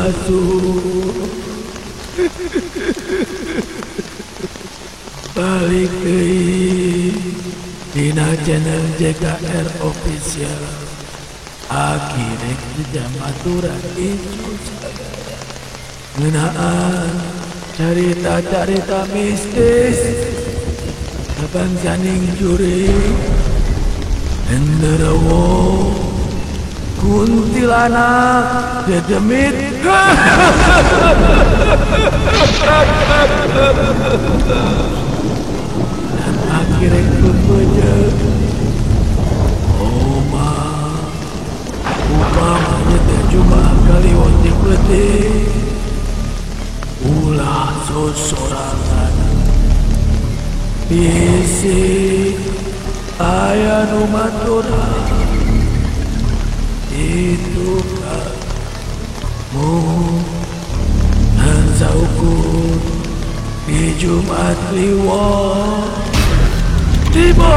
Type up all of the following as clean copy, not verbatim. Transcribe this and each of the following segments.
asuh. Balik deui dina channel JKR Official. Akhirnya jam aturan itu ngeunaan carita-carita mistis kabangsaning juri genderuwo kuntilanak dedemit. Dan akhirnya rupanya upamanya teh cuma kali wontek letih ulah sosorangan bisi aya nu maturan itu kamu dan saukur di Jumat Kliwon tiba.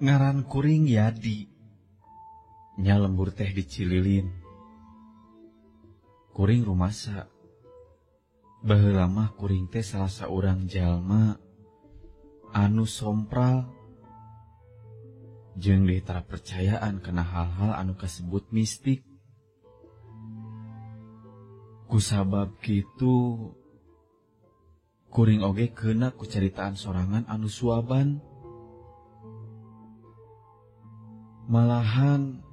Ngaran kuring Yadi, nya lembur teh di Cililin. Kuring rumasa, baheula mah kuring teh salah saurang jalma anu sompral jeung ditara percayaan kana hal-hal anu kasebut mistik. Kusabab kitu kuring oge keuna ku caritaan sorangan anu suaban. Malahan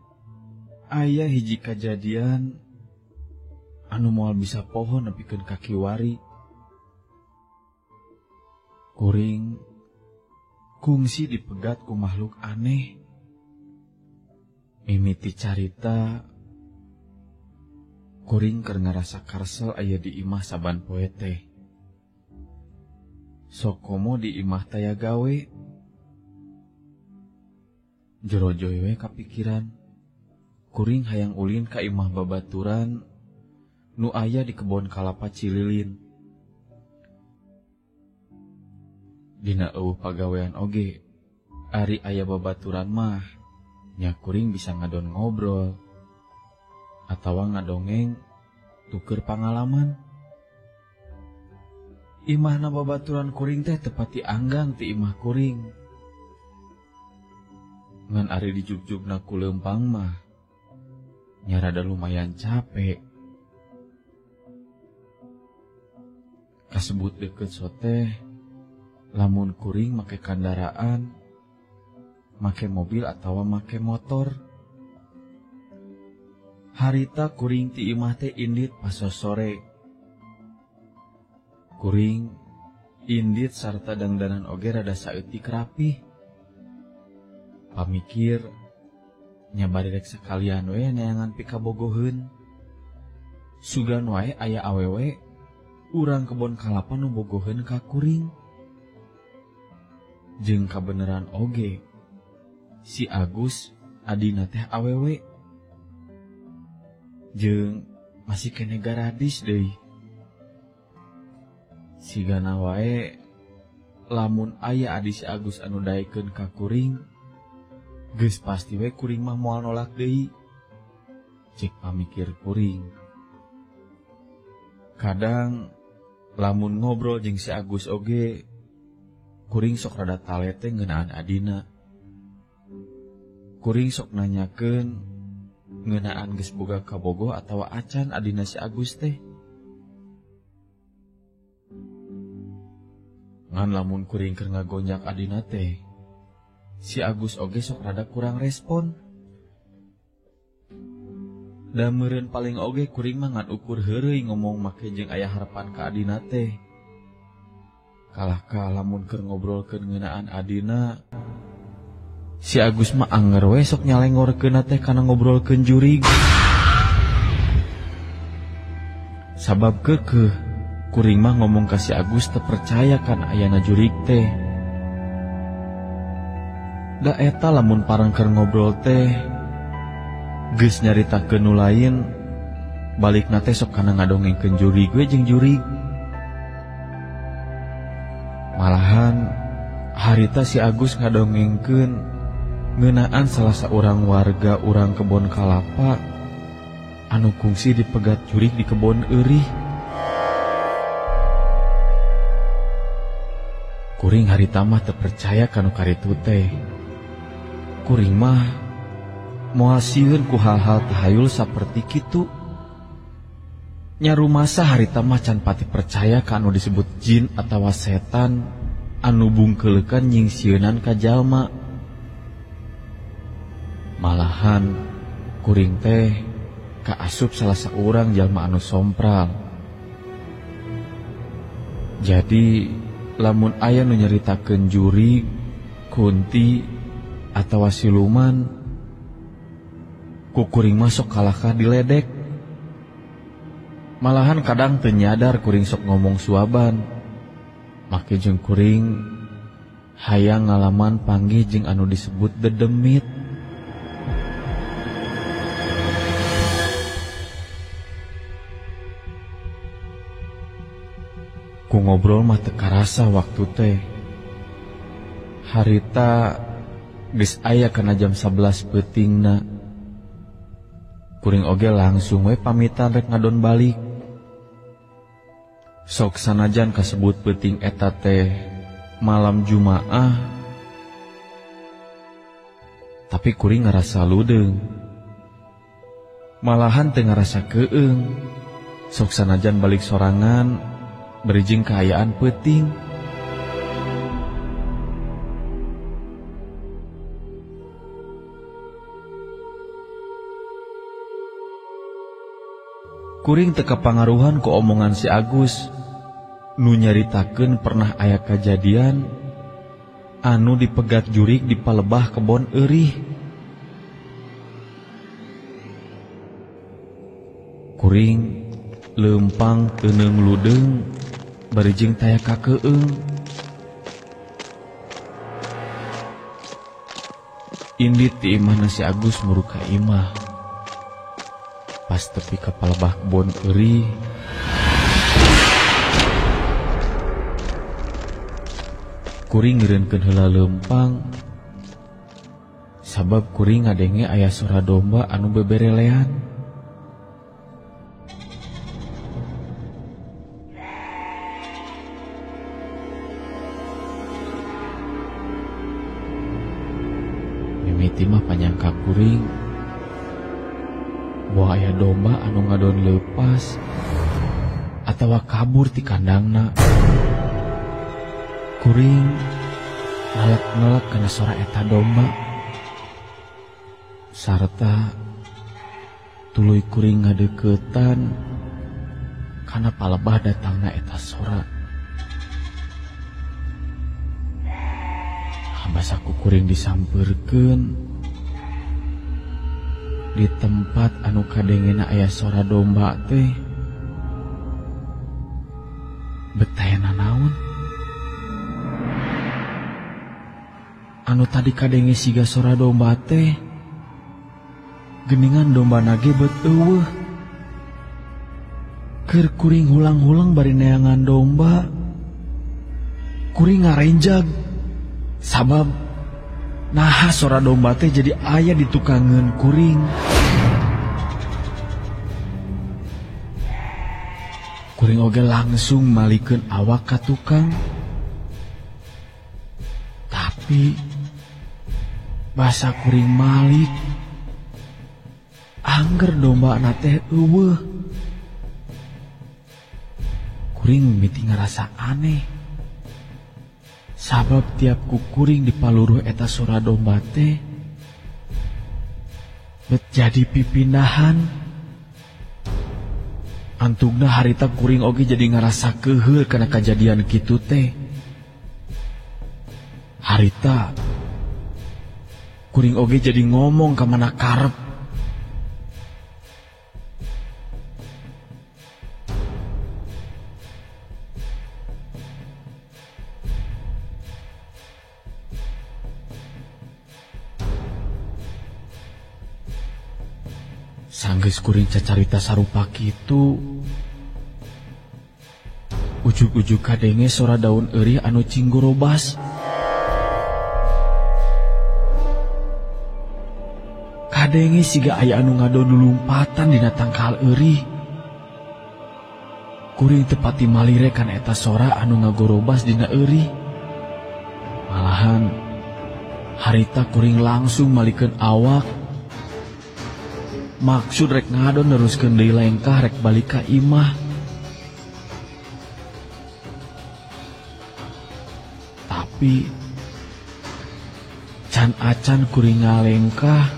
aya hiji kajadian anu moal bisa pohon nepikeun ka kiwari. Kuring kungsi dipegat ku makhluk aneh. Mimiti carita kuring keur ngarasa karsel aya di imah saban poe teh. Sok komo di imah taya gawe. Jerojoy we kapikiran, kuring hayang ulin ka imah babaturan nu aya di kebon kalapa Cililin. Dina eueuh pagawean oge, ari aya babaturan mah nya kuring bisa ngadon ngobrol atawa ngadongeng tuker pangalaman. Imahna babaturan kuring teh tepati anggang ti imah kuring. Ngan ari dijugjugna ku leumpang mah nya rada lumayan capek. Kasebut deukeut soteh lamun kuring make kendaraan, make mobil atawa make motor. Harita kuring ti imah teh indit pas sore. Kuring indit sarta dangdanan oge rada saeutik rapih. Pamikir nya bari rek sakalian we neangan pikabogoheun. Sugan wae aya awewe urang kebon kalapa nu bogoheun ka kuring. Jeung kabeneran oge si Agus adina teh awewe. Jeung masih kene garadis deui. Sigana wae lamun aya adi si Agus anu daekeun ka kuring, geus pasti we kuring mah moal nolak deui. Cek pamikir kuring. Kadang lamun ngobrol jeung si Agus oge, kuring sok rada talete ngeunaan adina. Kuring sok nanyakeun ngeunaan geus boga kabogoh atawa acan adina si Agus teh. Ngan lamun kuring keur ngagonjak adina teh, si Agus oge sok rada kurang respon. Da meureun paling oge kuring mah ngan ukur heureuy ngomong make jeung aya harapan ka adina teh. Kalahkah lamun keur ngobrolkeun ngeunaan adina, si Agus mah anger we sok nyalengorkeunna teh kana ngobrolkeun jurig. Sabab keukeuh kuring mah ngomong ka si Agus teu percaya kan ayana jurig teh. Da eta lamun parang keur ngobrol teh geus nyaritakeun nu lain, balikna teh sok kana ngadongengkeun jurig we jeung jurig. Malahan harita si Agus ngadongengkeun ngeunaan salah saurang warga urang kebon kalapa anu kungsi dipegat jurig di kebon eurih. Kuring harita mah teu percaya kanu karitu teh. Kuring mah moal sieun ku hal-hal tahayul saperti kitu. Nya rumasa harita mah can pati percaya ka anu disebut jin atawa setan anu bungkeuleukeun nyingsieunan ka jalma. Malahan kuring teh kaasup salah saurang jalma anu sompral. Jadi lamun aya nu nyaritakeun jurig, kunti, atawa siluman, ku kuring mah sok kalahkah diledek. Malahan kadang teu nyadar kuring sok ngomong suaban, make jeung kuring hayang ngalaman panggih jeung anu disebut dedemit. Ku ngobrol mah teu karasa waktu teh. Harita geus aya kana jam 11 peutingna. Kuring oge langsung we pamitan rek ngadon balik. Sok sanajan kasebut peuting eta teh malam Jumaah, tapi kuring ngarasa ludeung. Malahan teu ngarasa keueung. Sok sanajan balik sorangan berijing kaayaan peuting. Kuring teu kapangaruhan ku omongan si Agus nu nyaritakeun pernah aya kajadian anu dipegat jurig di palebah kebon eurih. Kuring leumpang teuneung ludeung barijing taya kakeueung. Indit ti imahna si Agus muruka imah. Pas tepi ka palebah kebon eurih, kuring ngeureunkeun heula leumpang, sabab kuring ngadenge aya sora domba anu beberelean. Mimiti mah panyangka kuring bahwa aya domba anu ngadon leupas atawa kabur ti kandangna. Kuring nalak-nalak kana sora eta domba, sarta tuluy kuring ngadeuketan kana palebah datangna eta sora. Habasaku kuring disampeurkeun di tempat anu kadengena aya sora domba teh. Betayana naon? Anu tadi kadenge siga sora domba teh, geningan domba nage beut eueuh. Keur kuring hulang-hulang bari neangan domba, kuring ngarenjag sabab naha sora domba teh jadi aya di tukangan kuring. Kuring oge langsung malikeun awak ka tukang. Tapi basa kuring malik angger domba na teh eueuh. Kuring mimiti ngarasa aneh. Sabab tiap kukuring dipaluruh eta sora domba teh bet jadi pipindahan. Antugna harita kuring oge jadi ngarasa keheul kana kejadian kitu teh. Harita kuring oge jadi ngomong ka mana karep. Sanggeus kuring cacarita sarupa kitu, ujug-ujug kadenge sora daun eurih anu cinggorobas. Kadenge siga aya anu ngadon lulumpatan dina tangkal eurih. Kuring teu pati malire kana eta sora anu ngagorobas dina eurih. Malahan harita kuring langsung malikeun awak. Maksud rek ngadon neruskeun deui lengkah rek balik ka imah. Tapi can acan kuring ngalengkah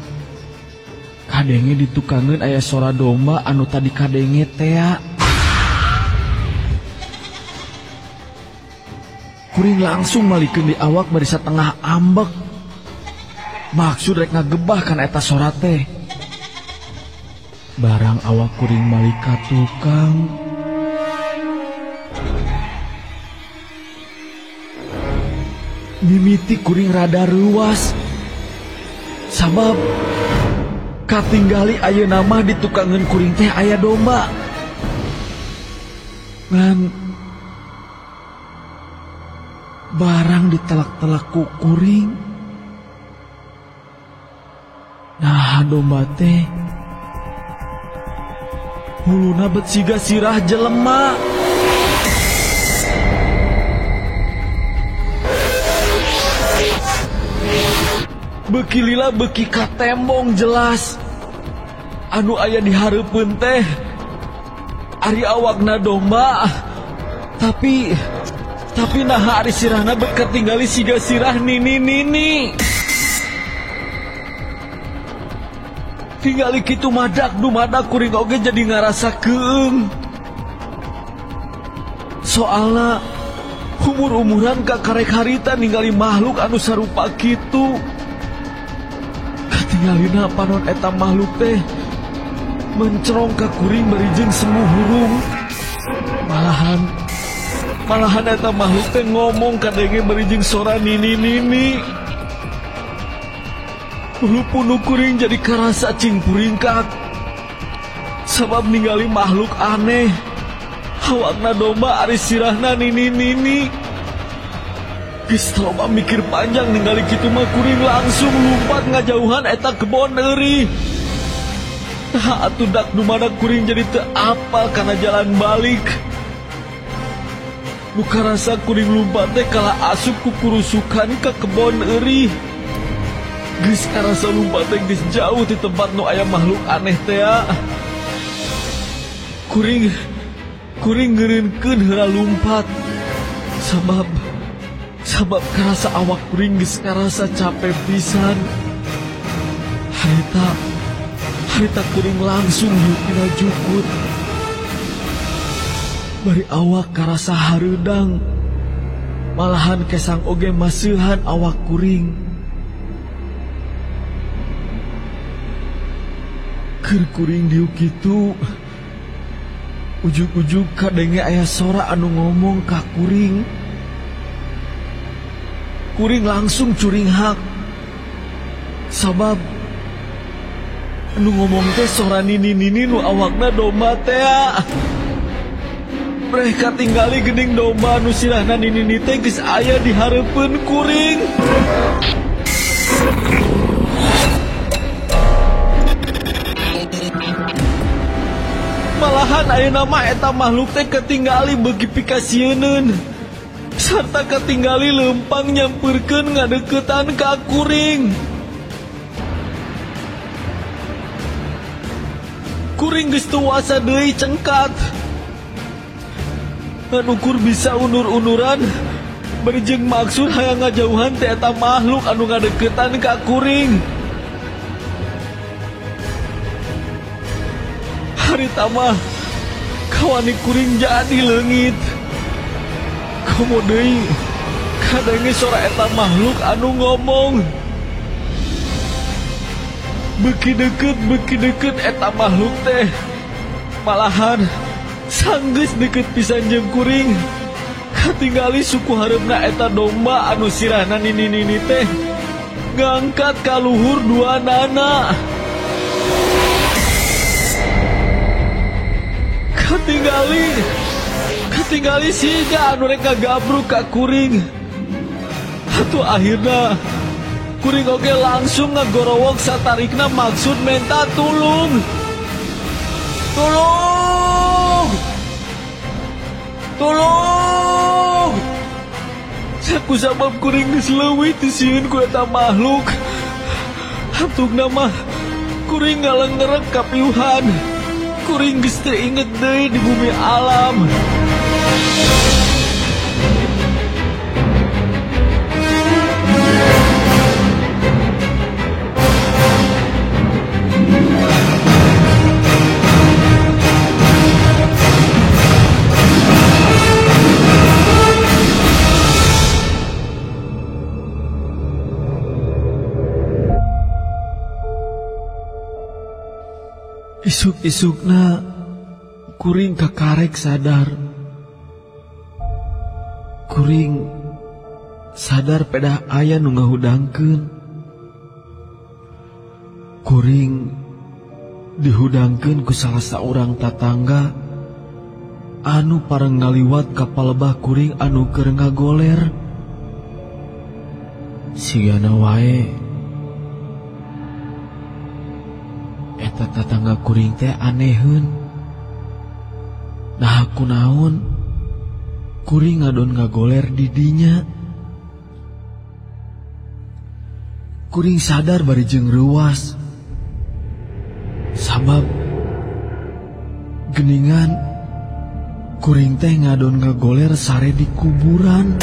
kadenge ditukangeun aya sora domba anu tadi kadenge tea. Kuring langsung malikeun di awak bari satengah ambek. Maksud rek ngagebah kana eta sora teh. Barang awak kuring malik ka tukang, mimiti kuring rada ruas. Sabab katinggali ayeuna mah di tukangan kuring teh aya domba. Ngan barang ditelak-telak ku kuring. Nah domba teh huluna bet siga sirah jelema. Beki lila beki ka tembong jelas. Anu aya di hareupeun teh ari awakna domba. Tapi naha ari sirahna bet katinggali siga sirah nini-nini. Tingali kitu madak dumadak kuring oge jadi ngarasa keung. Soalna umur-umuran ka karek harita ningali makhluk anu sarupa kitu. Katingalina panon eta makhluk teh mencrong ka kuring berijing semu hurung. Malahan eta makhluk teh ngomong kadenge berijing sora nini-nini. Ulu punu kuring jadi karasa cing puringkak. Sabab ningali makhluk aneh. Awakna domba ari sirahna nini-nini. Geus loba mikir panjang ningali kitu mah kuring langsung lumpat ngajauhan eta kebon eurih. Tah atuh dak dumadak kuring jadi teu apal kana jalan balik. Buka rasa kuring lumpat teh kala asup ku kurusukan ka kebon eurih. Geus karasa lumpat teh geus jauh di tempat nu aya makhluk aneh teh. Kuring ngeureunkeun heula lumpat. Sabab karasa awak kuring geus karasa capek pisan. Harita kuring langsung yukina jukut. Bari awak karasa hareudang. Malahan kesang oge maseuhan awak kuring. Keur kuring diuk kitu, ujug-ujug kadenge aya sora anu ngomong ka kuring. Kuring langsung curing hak. Sabab anu ngomong teh sora nini-nini nu awakna domba teh. Mereka tinggali gening domba anu sirahna nini teh geus aya di hareupeun kuring. Malahan ayeuna mah eta makhluk teh ketinggali beuki pikasieun sarta ketinggali leumpang nyampeurkeun ngadeukeutan ka kuring. Kuring geus teu wasa deui cengkat. Ngan ukur bisa unur-unuran berjeng maksud hayang ngajauhan teh eta makhluk anu ngadeukeutan ka kuring. Harita mah kawani kuring jadi leungit. Komo deui kadenge sora eta makhluk anu ngomong. Beuki deukeut eta makhluk teh malahan sanggeus deukeut pisan jeung kuring. Katinggali suku hareupna eta domba anu sirahna nini teh ngangkat ka luhur duanana. Katinggali siga anu rek ngagabruk ka kuring. Atuh akhirna kuring oge langsung ngagorowok satarikna maksud menta tulung. Tolong! Saku sabab kuring geus leuwih teu sieun ku eta makhluk. Hantugna mah kuring ngalengerek kapiuhan. Kuring geus teu inget deui di bumi alam. Isuk-isukna kuring kakarek sadar. Kuring sadar pedah aya nu ngahudangkeun. Kuring dihudangkeun ku salah saurang tatangga anu pareng ngaliwat ka palebah kuring anu keur ngagoler. Sigana wae eta tatangga kuring teh aneheun. Nah kunaon kuring ngadon ngagoler di dinya. Kuring sadar bari jeung reuwas sabab geningan kuring teh ngadon ngagoler sare di kuburan.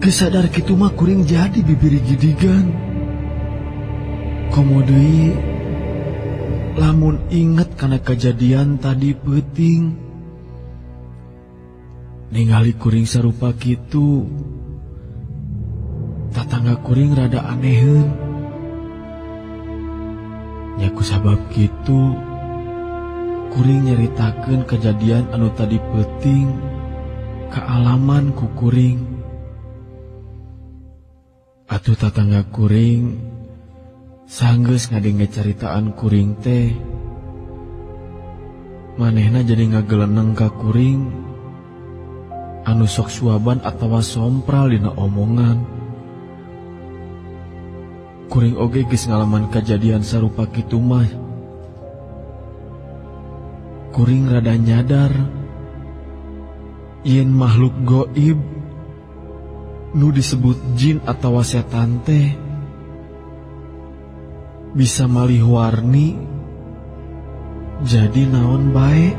Kesadar kitu mah kuring jadi bibiri gidigan. Komo deui lamun inget kana kejadian tadi peuting. Ningali kuring sarupa kitu, tatangga kuring rada aneheun. Nya ku sabab kitu kuring nyaritakeun kejadian anu tadi peuting ka alaman ku kuring. Atuh tatangga kuring sanggeus ngadenge caritaan kuring teh, manehna jadi ngageleneng ka kuring anu sok suaban atawa sompral dina omongan. Kuring oge geus ngalaman kejadian sarupa kitu mah. Kuring rada nyadar yen makhluk goib nu disebut jin atawa setan teh bisa malih warni jadi naon bae.